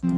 This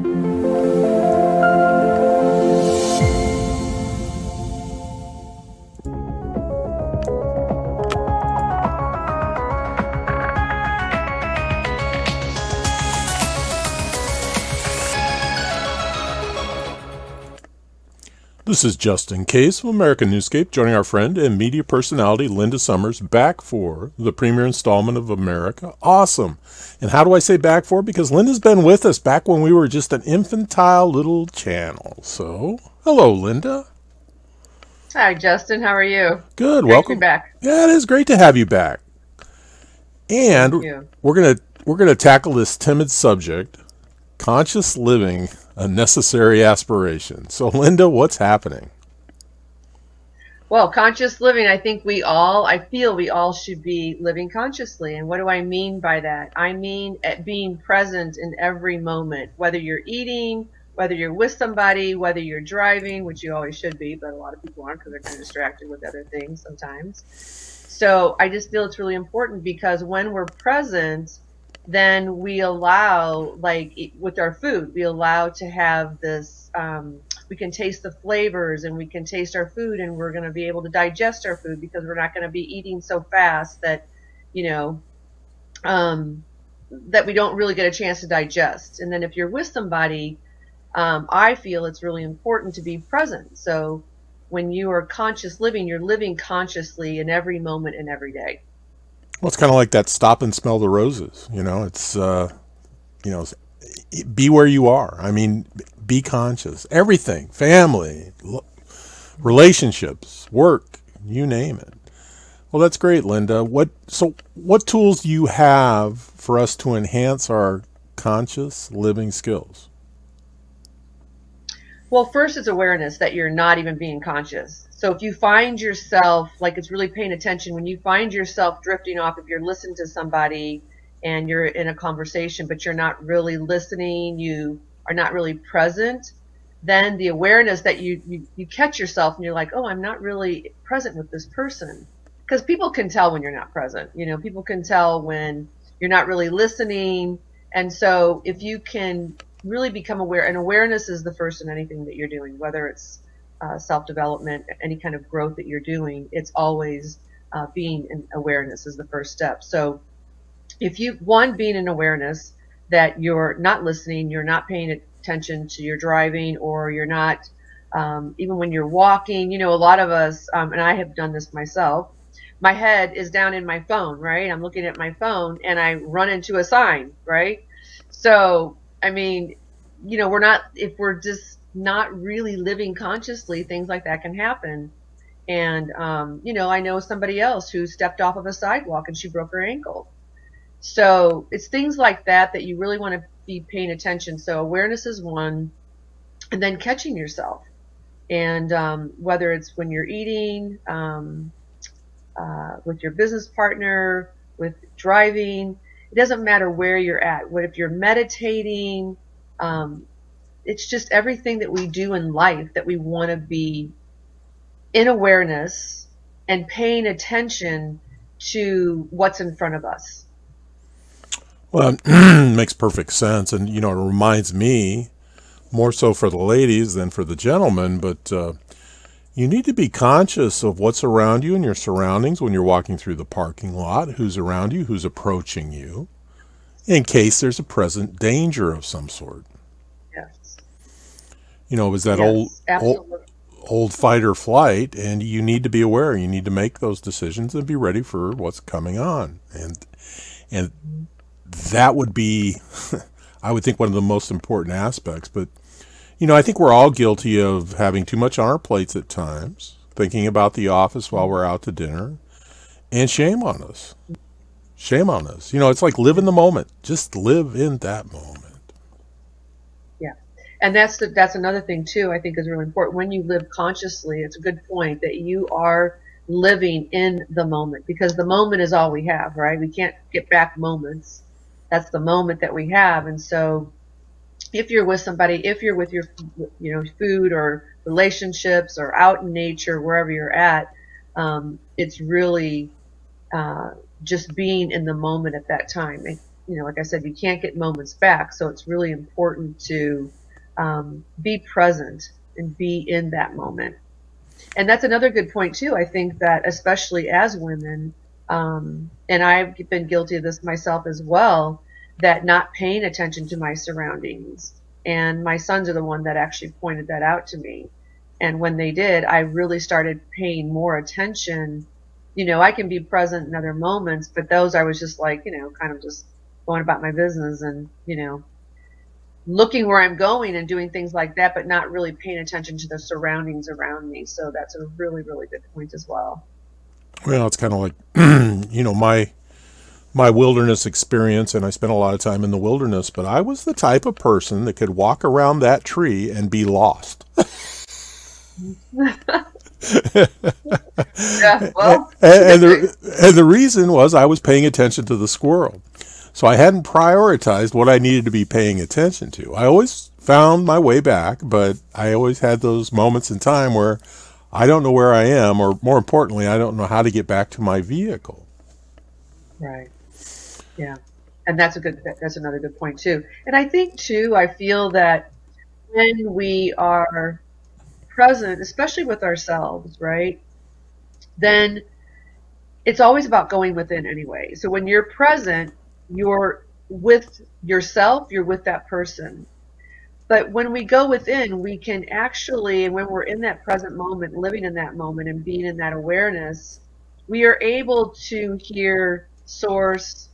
is Justin Case of American Newscape, joining our friend and media personality Linda Summers back for the premiere installment of America Awesome. And how do I say back for? Because Linda's been with us back when we were just an infantile little channel. So, hello, Linda. Hi, Justin. How are you? Good. Great Welcome to be back. Yeah, it is great to have you back. And we're gonna tackle this timid subject: conscious living, a necessary aspiration. So, Linda, what's happening? Well, conscious living, I feel we all should be living consciously. And what do I mean by that? I mean at being present in every moment, whether you're eating, whether you're with somebody, whether you're driving, which you always should be, but a lot of people aren't because they're kind of distracted with other things sometimes. So I just feel it's really important because when we're present, then we allow, like with our food, we allow to have this, we can taste the flavors and we can taste our food, and we're going to be able to digest our food because we're not going to be eating so fast that, that we don't really get a chance to digest. And then if you're with somebody, I feel it's really important to be present. So when you are conscious living, you're living consciously in every moment and every day. Well, it's kind of like that stop and smell the roses. It's, be where you are. I mean, be conscious. Everything, family, relationships, work, you name it. Well, that's great, Linda. What tools do you have for us to enhance our conscious living skills? Well, first it's awareness that you're not even being conscious. So if you find yourself, like it's really paying attention, when you find yourself drifting off, if you're listening to somebody and you're in a conversation, but you're not really listening, you are not really present, then the awareness that you catch yourself and you're like, oh, I'm not really present with this person. Because people can tell when you're not present. People can tell when you're not really listening. And so if you can really become aware, and awareness is the first in anything that you're doing, whether it's self-development, any kind of growth that you're doing, it's always being in awareness is the first step. So if being in awareness that you're not listening, you're not paying attention to your driving, or you're not, even when you're walking, a lot of us, and I have done this myself, my head is down in my phone, right? I'm looking at my phone and I run into a sign, right? So, I mean, if we're just not really living consciously, things like that can happen. And, I know somebody else who stepped off of a sidewalk and she broke her ankle. So it's things like that you really want to be paying attention. So awareness is one, and then catching yourself. And whether it's when you're eating, with your business partner, with driving, it doesn't matter where you're at. What if you're meditating? It's just everything that we do in life that we want to be in awareness and paying attention to what's in front of us. Well, it makes perfect sense. And, it reminds me, more so for the ladies than for the gentlemen, but you need to be conscious of what's around you and your surroundings when you're walking through the parking lot, who's around you, who's approaching you, in case there's a present danger of some sort. Yes. It was that Yes, old fight or flight, and you need to be aware. You need to make those decisions and be ready for what's coming on. And that would be, I would think, one of the most important aspects. But, I think we're all guilty of having too much on our plates at times, thinking about the office while we're out to dinner, and shame on us. Shame on us. It's like live in the moment. Just live in that moment. Yeah. And that's another thing too, I think is really important. When you live consciously, it's a good point that you are living in the moment, because the moment is all we have, right? We can't get back moments. That's the moment that we have. And so if you're with somebody, if you're with your, food or relationships or out in nature, wherever you're at, it's really, just being in the moment at that time. And, like I said, you can't get moments back. So it's really important to be present and be in that moment. And that's another good point too. I think that especially as women, and I've been guilty of this myself as well, that not paying attention to my surroundings. And my sons are the one that actually pointed that out to me. And when they did, I really started paying more attention. I can be present in other moments, but those I was just like, kind of just going about my business and, looking where I'm going and doing things like that, but not really paying attention to the surroundings around me. So that's a really, really good point as well. Well, it's kind of like, my wilderness experience, and I spent a lot of time in the wilderness, but I was the type of person that could walk around that tree and be lost. Yeah, well, and the reason was I was paying attention to the squirrel. So I hadn't prioritized what I needed to be paying attention to. I always found my way back, but I always had those moments in time where I don't know where I am, or more importantly, I don't know how to get back to my vehicle. right. Yeah. And that's another good point too. And I think too, I feel that when we are present, especially with ourselves, right, then it's always about going within anyway. So when you're present, you're with yourself, you're with that person. But when we go within, we can actually, and when we're in that present moment, living in that moment and being in that awareness, we are able to hear source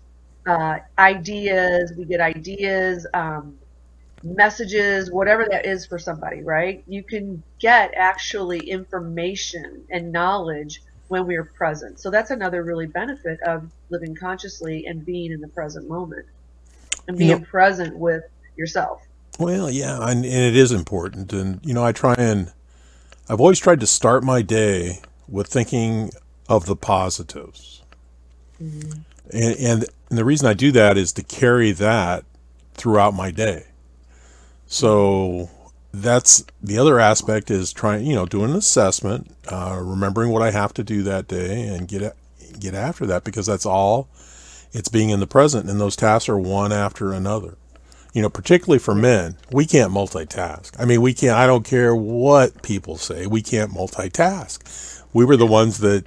ideas. We get ideas, messages, whatever that is for somebody, right? You can get actually information and knowledge when we are present. So that's another really benefit of living consciously and being in the present moment and being present with yourself. Well, yeah, and it is important. And, I've always tried to start my day with thinking of the positives. Mm-hmm. And the reason I do that is to carry that throughout my day. So that's the other aspect, is trying, doing an assessment, remembering what I have to do that day and get after that, because that's all, it's being in the present, and those tasks are one after another. Particularly for men, we can't multitask. I mean, I don't care what people say, we can't multitask. We were the ones that,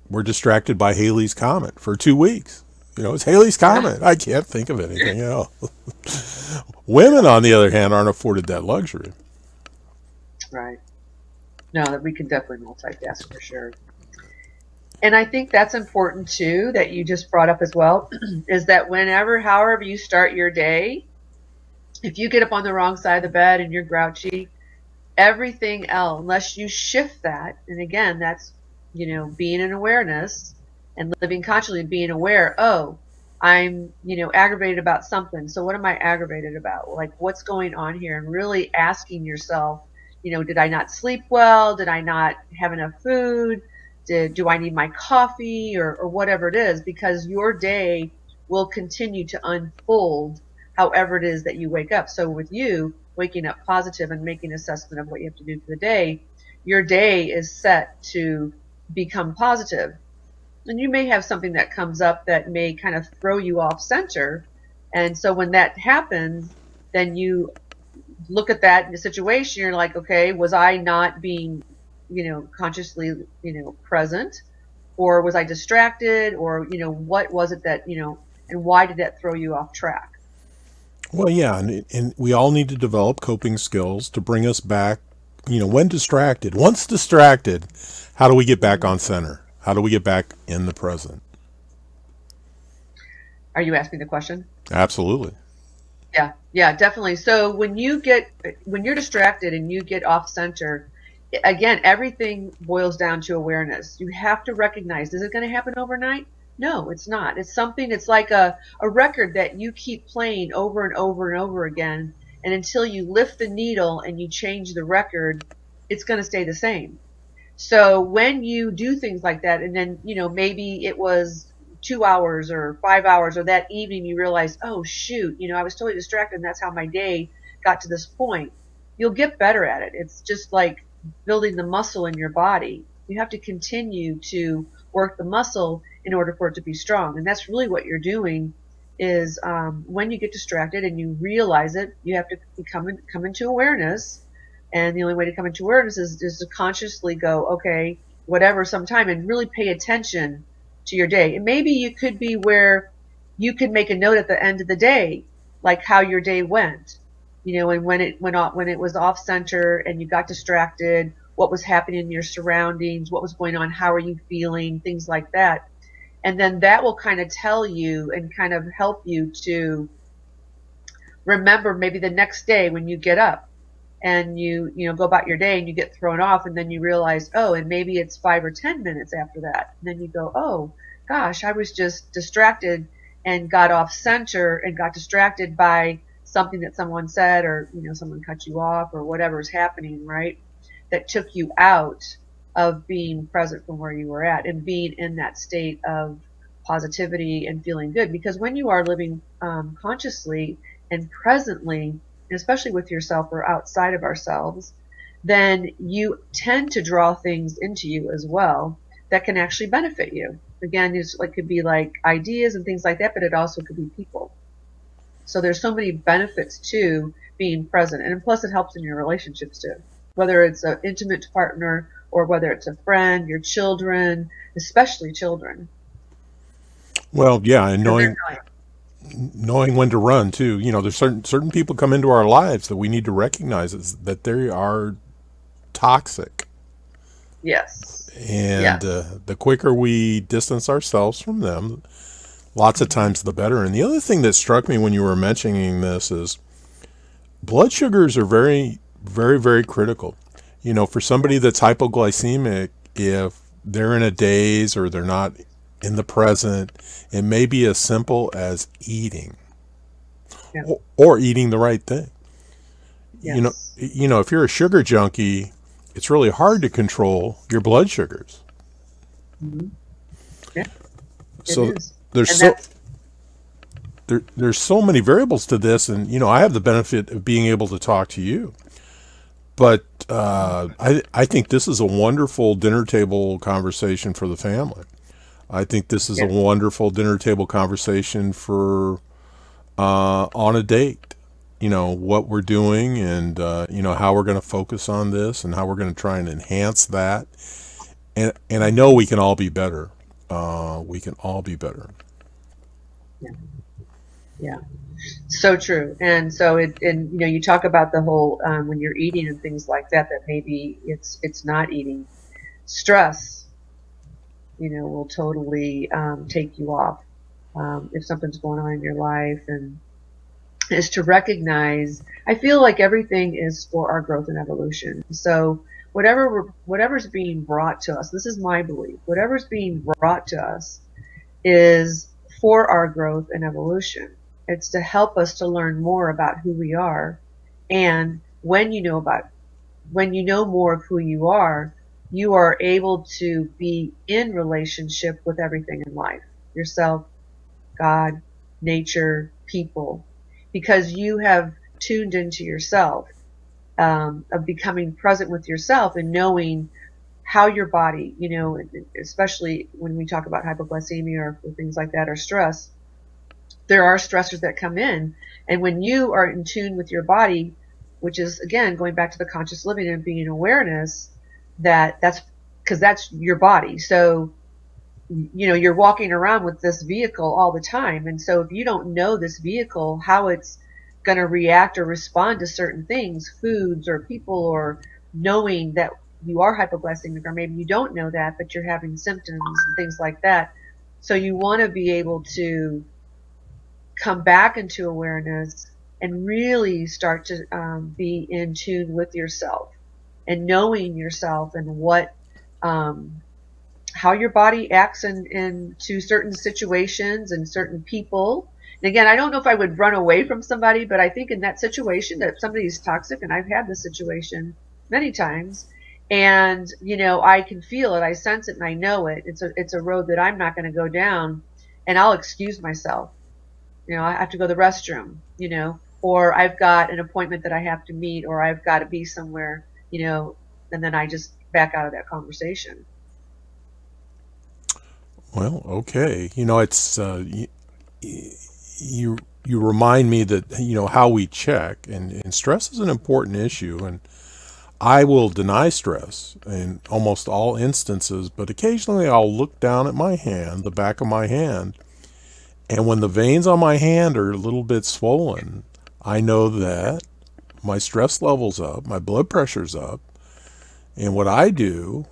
were distracted by Halley's Comet for 2 weeks. It's Halley's Comet. I can't think of anything else. Women, on the other hand, aren't afforded that luxury. Right. No, that we can definitely multitask for sure. And I think that's important too, that you just brought up as well, is that however you start your day, if you get up on the wrong side of the bed and you're grouchy, everything else, unless you shift that, and again, that's, being in awareness and living consciously, being aware, I'm, aggravated about something. So what am I aggravated about? Like, what's going on here? And really asking yourself, did I not sleep well? Did I not have enough food? Do I need my coffee or whatever it is? Because your day will continue to unfold however it is that you wake up. So with you waking up positive and making an assessment of what you have to do for the day, your day is set to become positive. And you may have something that comes up that may kind of throw you off center. And so when that happens, then you look at that in the situation, you're like, okay, was I not being, consciously, present? Or was I distracted? Or, what was it that, and why did that throw you off track? Well, yeah, and we all need to develop coping skills to bring us back, when distracted. Once distracted, how do we get back on center? How do we get back in the present? Are you asking the question? Absolutely. Yeah, definitely. So when you're distracted and you get off center, again, everything boils down to awareness. You have to recognize, is it going to happen overnight? No, it's not. It's something, it's like a record that you keep playing over and over and over again. And until you lift the needle and you change the record, it's going to stay the same. So when you do things like that, and then, maybe it was 2 hours or 5 hours, or that evening you realize, oh shoot, I was totally distracted and that's how my day got to this point. You'll get better at it. It's just like building the muscle in your body. You have to continue to work the muscle in order for it to be strong. And that's really what you're doing is when you get distracted and you realize it, you have to come into awareness. And the only way to come into awareness is to consciously go, okay, whatever, sometime, and really pay attention to your day. And maybe you could be where you could make a note at the end of the day, like how your day went, and when it went off, when it was off center and you got distracted, what was happening in your surroundings, what was going on, how are you feeling, things like that. And then that will kind of tell you and kind of help you to remember maybe the next day when you get up and you go about your day and you get thrown off, and then you realize, oh, and maybe it's 5 or 10 minutes after that. And then you go, oh gosh, I was just distracted and got off center and got distracted by something that someone said, or someone cut you off, or whatever's happening, right? That took you out of being present from where you were at and being in that state of positivity and feeling good. Because when you are living consciously and presently, especially with yourself or outside of ourselves, then you tend to draw things into you as well that can actually benefit you. Again, it could be like ideas and things like that, but it also could be people. So there's so many benefits to being present, and plus it helps in your relationships too. Whether it's an intimate partner or whether it's a friend, your children, especially children. Well, yeah, and knowing when to run too. There's certain people come into our lives that we need to recognize that they are toxic. Yes. And the quicker we distance ourselves from them, lots of times the better. And the other thing that struck me when you were mentioning this is blood sugars are very, very, very critical. For somebody that's hypoglycemic, if they're in a daze or they're not in the present, it may be as simple as eating, or eating the right thing. Yes. If you're a sugar junkie, it's really hard to control your blood sugars. Mm-hmm. Yeah. So there's so many variables to this, and I have the benefit of being able to talk to you. But I think this is a wonderful dinner table conversation for the family. I think this is a wonderful dinner table conversation for on a date. What we're doing, and how we're going to focus on this, and how we're going to try and enhance that. And I know we can all be better. We can all be better. Yeah. So true. And so you talk about the whole when you're eating and things like that maybe it's not eating. Stress, will totally take you off if something's going on in your life, and is to recognize. I feel like everything is for our growth and evolution. So whatever's being brought to us, this is my belief. Whatever's being brought to us is for our growth and evolution. It's to help us to learn more about who we are. And when you know more of who you are able to be in relationship with everything in life. Yourself, God, nature, people. Because you have tuned into yourself, of becoming present with yourself and knowing how your body, especially when we talk about hypoglycemia or things like that, or stress, there are stressors that come in. And when you are in tune with your body, which is, again, going back to the conscious living and being in awareness, that's because that's your body. So, you're walking around with this vehicle all the time. And so if you don't know this vehicle, how it's going to react or respond to certain things, foods or people, or knowing that you are hypoglycemic, or maybe you don't know that, but you're having symptoms and things like that. So you want to be able to come back into awareness and really start to be in tune with yourself and knowing yourself and what, how your body acts into certain situations and certain people. And again, I don't know if I would run away from somebody, but I think in that situation that somebody is toxic, and I've had this situation many times, and I can feel it, I sense it, and I know it. It's a road that I'm not going to go down, and I'll excuse myself. I have to go to the restroom, or I've got an appointment that I have to meet, or I've got to be somewhere, and then I just back out of that conversation. Well, okay. It's you remind me that, how we check, and stress is an important issue, and I will deny stress in almost all instances, but occasionally I'll look down at my hand, the back of my hand, and when the veins on my hand are a little bit swollen, I know that my stress level's up, my blood pressure's up, and what I do,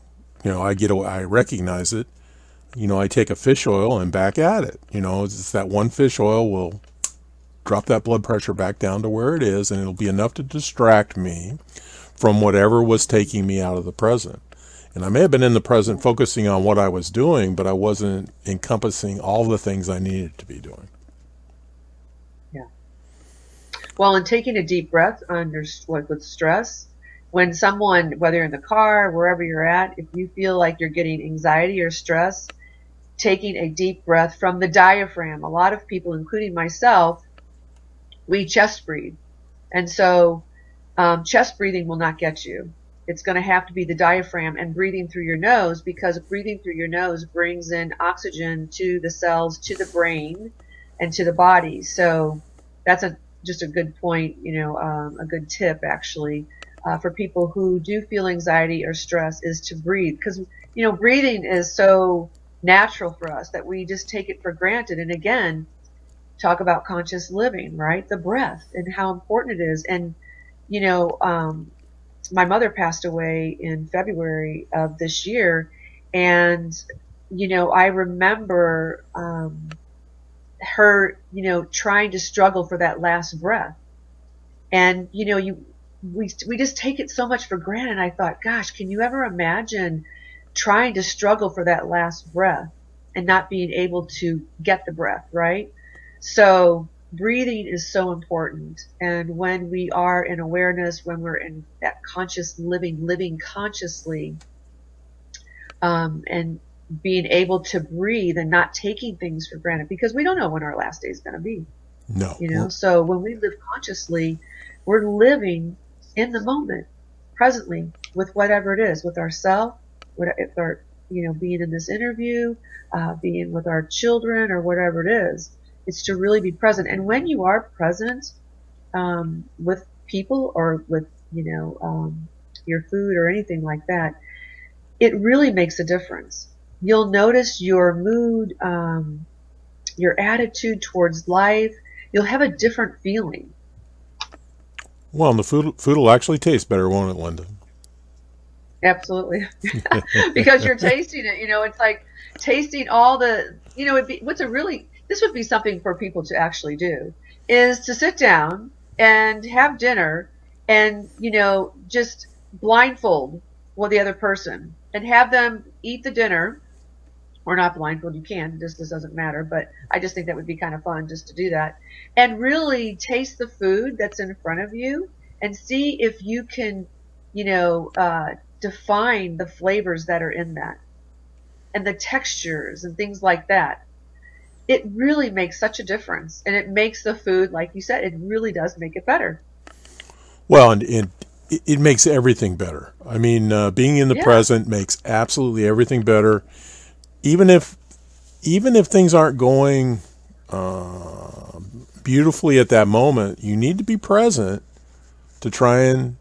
I recognize it. I take a fish oil and back at it. It's that one fish oil will drop that blood pressure back down to where it is, and it'll be enough to distract me from whatever was taking me out of the present. And I may have been in the present focusing on what I was doing, but I wasn't encompassing all the things I needed to be doing. Yeah. Well, and taking a deep breath with stress, when someone, whether you're in the car, wherever you're at, if you feel like you're getting anxiety or stress, taking a deep breath from the diaphragm. A lot of people, including myself, we chest breathe. And so chest breathing will not get you. It's going to have to be the diaphragm and breathing through your nose, because breathing through your nose brings in oxygen to the cells, to the brain, and to the body. So that's just a good point, a good tip actually, for people who do feel anxiety or stress, is to breathe. Because, breathing is so natural for us that we just take it for granted. And again, talk about conscious living, right? The breath and how important it is. And, my mother passed away in February of this year. And, I remember her, trying to struggle for that last breath. And, we just take it so much for granted. I thought, gosh, can you ever imagine trying to struggle for that last breath and not being able to get the breath, right? So breathing is so important. And when we are in awareness, when we're in that conscious living consciously, and being able to breathe and not taking things for granted, because we don't know when our last day is going to be. No. So when we live consciously, we're living in the moment, presently, with whatever it is, with ourselves, if our, being in this interview, being with our children or whatever it is. It's to really be present. And when you are present, with people or with, your food or anything like that, it really makes a difference. You'll notice your mood, your attitude towards life. You'll have a different feeling. Well, and the food will actually taste better, won't it, Linda? Absolutely. Because you're tasting it, it's like tasting all the, this would be something for people to actually do, is to sit down and have dinner and, just blindfold the other person and have them eat the dinner, or not blindfold, you can, this doesn't matter, but I just think that would be kind of fun just to do that, and really taste the food that's in front of you and see if you can, define the flavors that are in that and the textures and things like that. It really makes such a difference, and it makes the food, like you said, it really does make it better. Well, and it makes everything better. I mean, being in the present makes absolutely everything better. Even if things aren't going beautifully at that moment, you need to be present to try and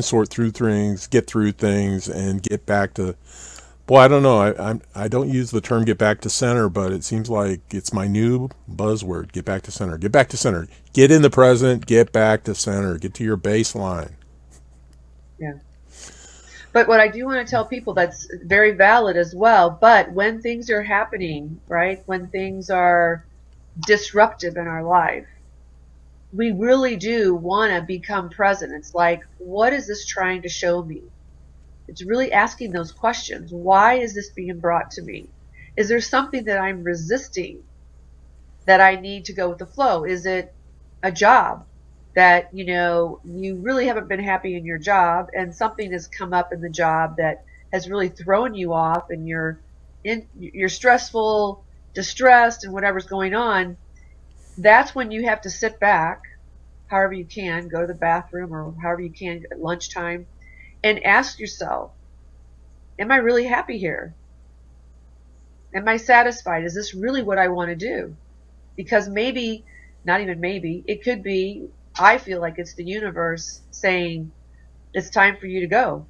sort through things, get through things, and get back to. Well, I don't know. I don't use the term "get back to center," but it seems like it's my new buzzword: get back to center. Get back to center. Get in the present. Get back to center. Get to your baseline. Yeah. But what I do want to tell people, that's very valid as well. But when things are happening, right, when things are disruptive in our life, we really do want to become present. It's like, what is this trying to show me? It's really asking those questions. Why is this being brought to me? Is there something that I'm resisting that I need to go with the flow? Is it a job that, you really haven't been happy in your job, and something has come up in the job that has really thrown you off, and you're stressful, distressed, and whatever's going on? That's when you have to sit back, however you can, go to the bathroom or however you can at lunchtime, and ask yourself, am I really happy here? Am I satisfied? Is this really what I want to do? Because maybe not even maybe, it could be, I feel like it's the universe saying, it's time for you to go.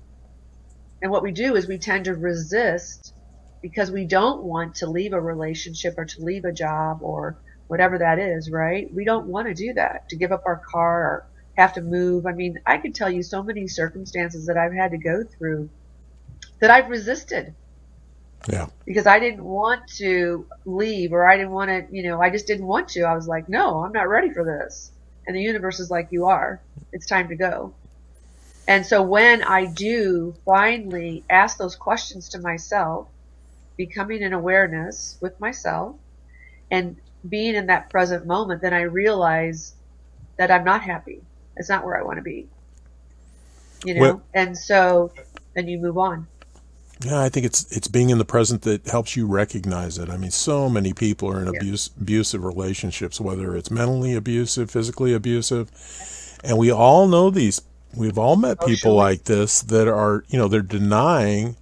And what we do is we tend to resist because we don't want to leave a relationship or to leave a job or whatever that is, right? We don't want to do that, to give up our car or have to move. I mean, I could tell you so many circumstances that I've had to go through that I've resisted. Yeah. Because I didn't want to leave, or I didn't want to, I just didn't want to. I was like, no, I'm not ready for this. And the universe is like, you are. It's time to go. And so when I do finally ask those questions to myself, becoming an awareness with myself and being in that present moment, then I realize that I'm not happy. It's not where I want to be, Well, and so then you move on. yeah, I think it's being in the present that helps you recognize it. I mean, so many people are in Yeah. abusive relationships, whether it's mentally abusive, physically abusive, and we all know these. We've all met people Emotionally. like this that are, they're denying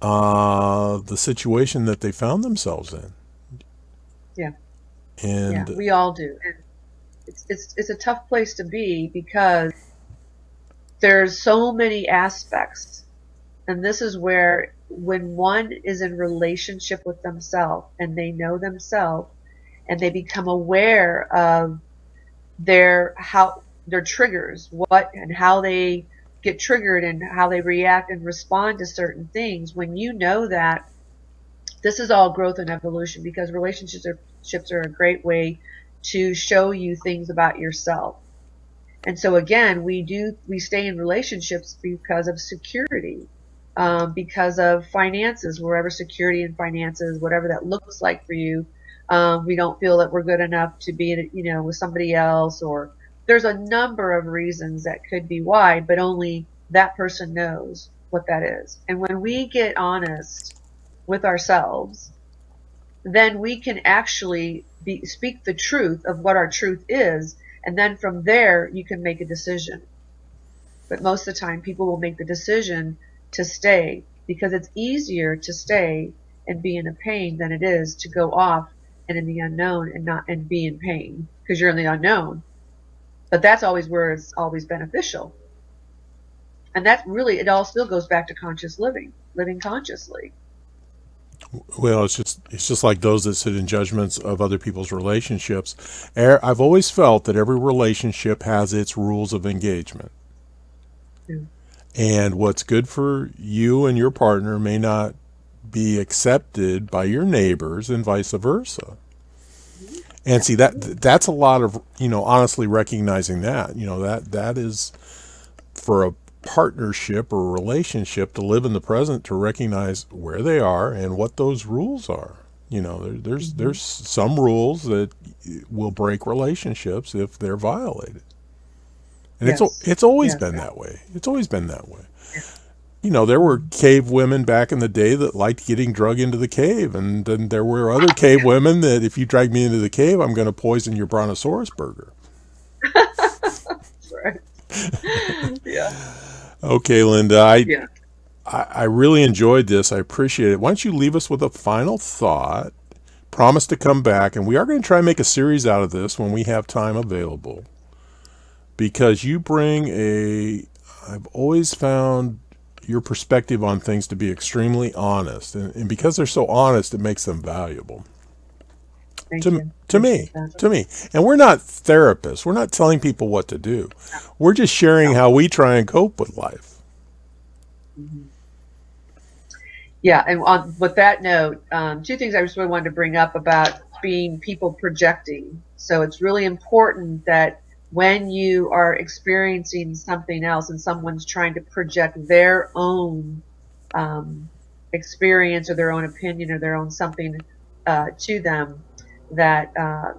the situation that they found themselves in, Yeah. Yeah. and We all do. And it's a tough place to be because there's so many aspects. And this is where when one is in relationship with themselves and they know themselves and they become aware of their triggers, what and how they get triggered and how they react and respond to certain things, when you know that, this is all growth and evolution, because relationships are a great way to show you things about yourself. And so again, we stay in relationships because of security, because of finances, wherever security and finances, whatever that looks like for you. We don't feel that we're good enough to be, with somebody else, or there's a number of reasons that could be why, but only that person knows what that is. And when we get honest with ourselves, then we can actually speak the truth of what our truth is. And then from there, you can make a decision. But most of the time, people will make the decision to stay because it's easier to stay and be in a pain than it is to go off and in the unknown and be in pain because you're in the unknown. But that's always where it's always beneficial. And that's really, it all still goes back to conscious living consciously. well, it's just like those that sit in judgments of other people's relationships. I've always felt that every relationship has its rules of engagement. Yeah. And what's good for you and your partner may not be accepted by your neighbors and vice versa. And see that's a lot of, honestly recognizing that is for a partnership or a relationship to live in the present, to recognize where they are and what those rules are. There's some rules that will break relationships if they're violated. And Yes. it's always Yes. been that way. It's always been that way. There were cave women back in the day that liked getting drug into the cave, and then there were other cave women that if you drag me into the cave, I'm going to poison your brontosaurus burger. That's right. Yeah. Okay, Linda, Yeah. I really enjoyed this. I appreciate it. Why don't you leave us with a final thought? Promise to come back, and we are going to try and make a series out of this when we have time available. Because I've always found your perspective on things to be extremely honest. And because they're so honest, it makes them valuable. Thank To, you. to me, to me. And we're not therapists. We're not telling people what to do. We're just sharing how we try and cope with life. Yeah, and with that note, two things I just really wanted to bring up about being people projecting. So it's really important that when you are experiencing something else and someone's trying to project their own experience or their own opinion or their own something to them, that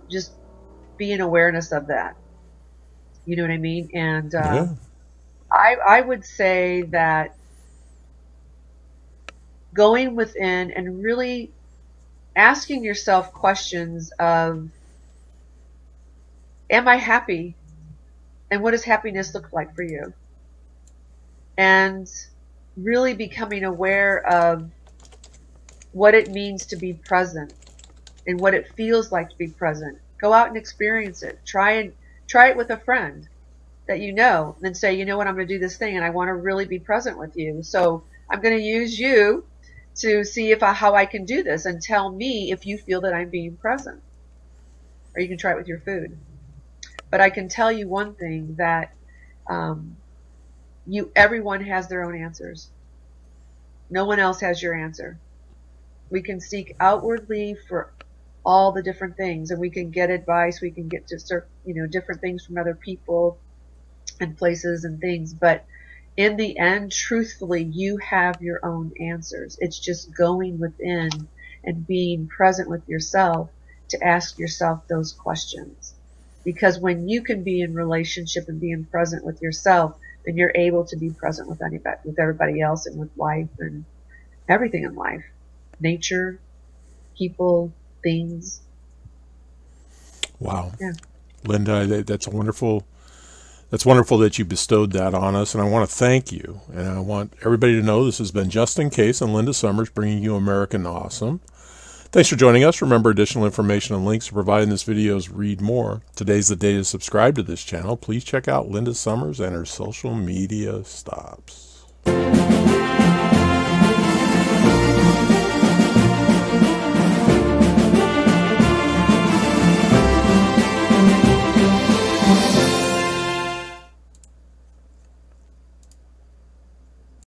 just be in awareness of that. You know what I mean? And Yeah. I would say that going within and really asking yourself questions of, am I happy? And what does happiness look like for you? And really becoming aware of what it means to be present and what it feels like to be present. Go out and experience it. Try it with a friend that you know, and then say, you know what, I'm going to do this thing, and I want to really be present with you. So I'm going to use you to see how I can do this, and tell me if you feel that I'm being present. Or you can try it with your food. But I can tell you one thing, that everyone has their own answers. No one else has your answer. We can seek outwardly for all the different things, and we can get advice. We can get different things from other people and places and things. But in the end, truthfully, you have your own answers. It's just going within and being present with yourself to ask yourself those questions. Because when you can be in relationship and being present with yourself, then you're able to be present with everybody else, and with life and everything in life. Nature, people, things. Wow. Yeah. Linda, that's wonderful. That's wonderful that you bestowed that on us, and I want to thank you. And I want everybody to know this has been Justin Case and Linda Summers bringing you American Awesome. Thanks for joining us. Remember, additional information and links provided in this video is read more. Today's the day to subscribe to this channel. Please check out Linda Summers and her social media stops.